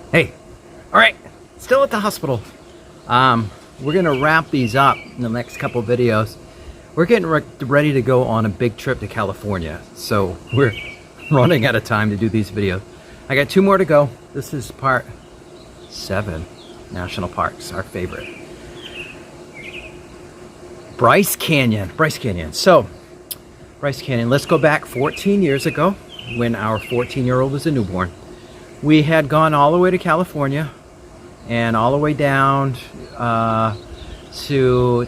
Hey, all right, still at the hospital. We're gonna wrap these up in the next couple videos. We're getting ready to go on a big trip to California, so we're running out of time to do these videos. I got 2 more to go. This is part 7, national parks, our favorite. Bryce Canyon. So, Bryce Canyon, let's go back 14 years ago when our 14-year-old was a newborn. We had gone all the way to California and all the way down to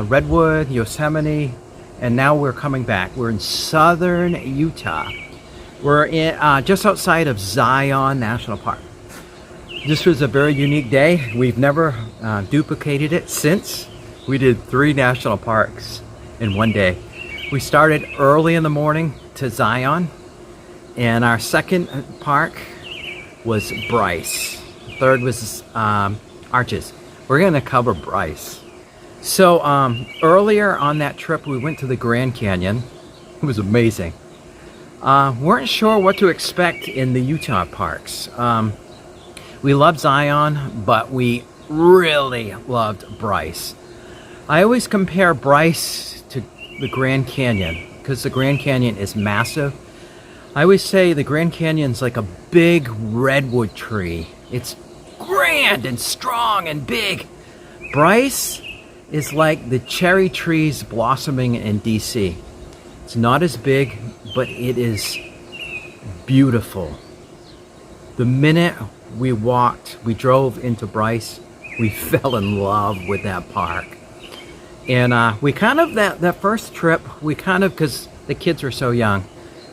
Redwood, Yosemite, and now we're coming back. We're in southern Utah. We're in just outside of Zion National Park. This was a very unique day. We've never duplicated it since. We did 3 national parks in one day. We started early in the morning to Zion, and our second park was Bryce. Third was Arches. We're gonna cover Bryce. So earlier on that trip, we went to the Grand Canyon. It was amazing. Weren't sure what to expect in the Utah parks. We loved Zion, but we really loved Bryce. I always compare Bryce to the Grand Canyon because the Grand Canyon is massive. I always say the Grand Canyon's like a big redwood tree. It's grand and strong and big. Bryce is like the cherry trees blossoming in DC. It's not as big, but it is beautiful. The minute we drove into Bryce, we fell in love with that park. And we kind of, that first trip, because the kids were so young,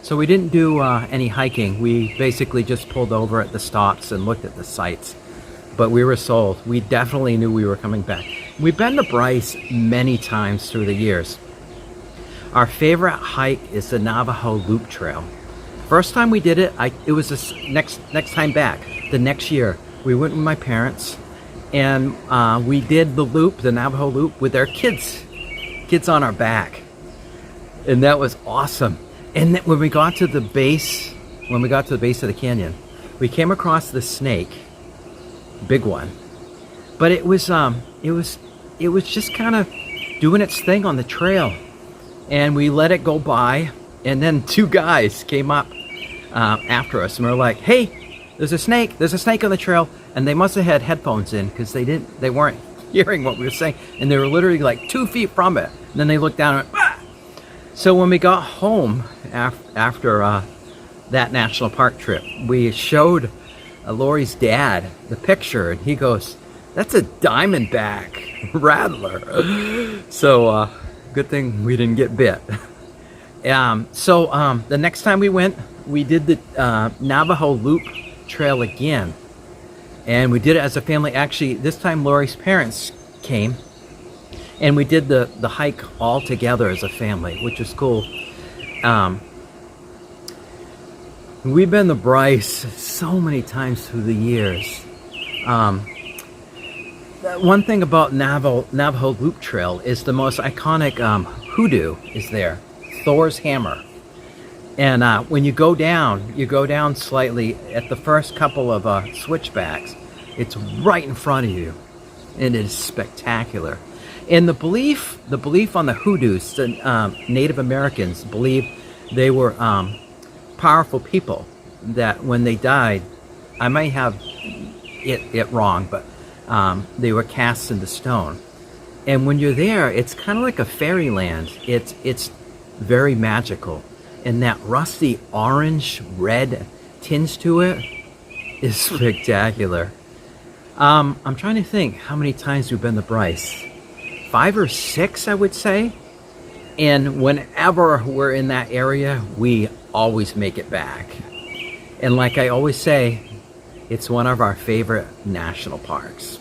so we didn't do any hiking. We basically just pulled over at the stops and looked at the sights. But we were sold. We definitely knew we were coming back. We've been to Bryce many times through the years. Our favorite hike is the Navajo Loop Trail. First time we did it, it was the next time back. The next year, we went with my parents, and we did the loop, the Navajo Loop, with our kids on our back, and that was awesome. And then when we got to the base of the canyon, we came across the snake, big one, but it was just kind of doing its thing on the trail, and we let it go by, and then 2 guys came up after us, and we're like, "Hey, there's a snake on the trail," and they must have had headphones in because they weren't hearing what we were saying, and they were literally like 2 feet from it, and then they looked down and went, "Ah!" So when we got home after that national park trip, we showed Lori's dad the picture, and he goes, "That's a diamondback rattler." So good thing we didn't get bit. The next time we went, we did the Navajo Loop Trail again, and we did it as a family. Actually, this time Lori's parents came, and we did the hike all together as a family, which is cool. We've been to Bryce so many times through the years. One thing about Navajo Loop Trail is the most iconic hoodoo is there, Thor's hammer. And when you go down slightly at the first couple of switchbacks. It's right in front of you, and it is spectacular. And the belief on the hoodoos, the Native Americans believed they were powerful people, that when they died, I might have it wrong, but they were cast into stone. And when you're there, it's kind of like a fairyland. It's very magical. And that rusty orange red tinge to it is spectacular. I'm trying to think how many times we've been to Bryce. 5 or 6, I would say. And whenever we're in that area, we always make it back. And like I always say, it's one of our favorite national parks.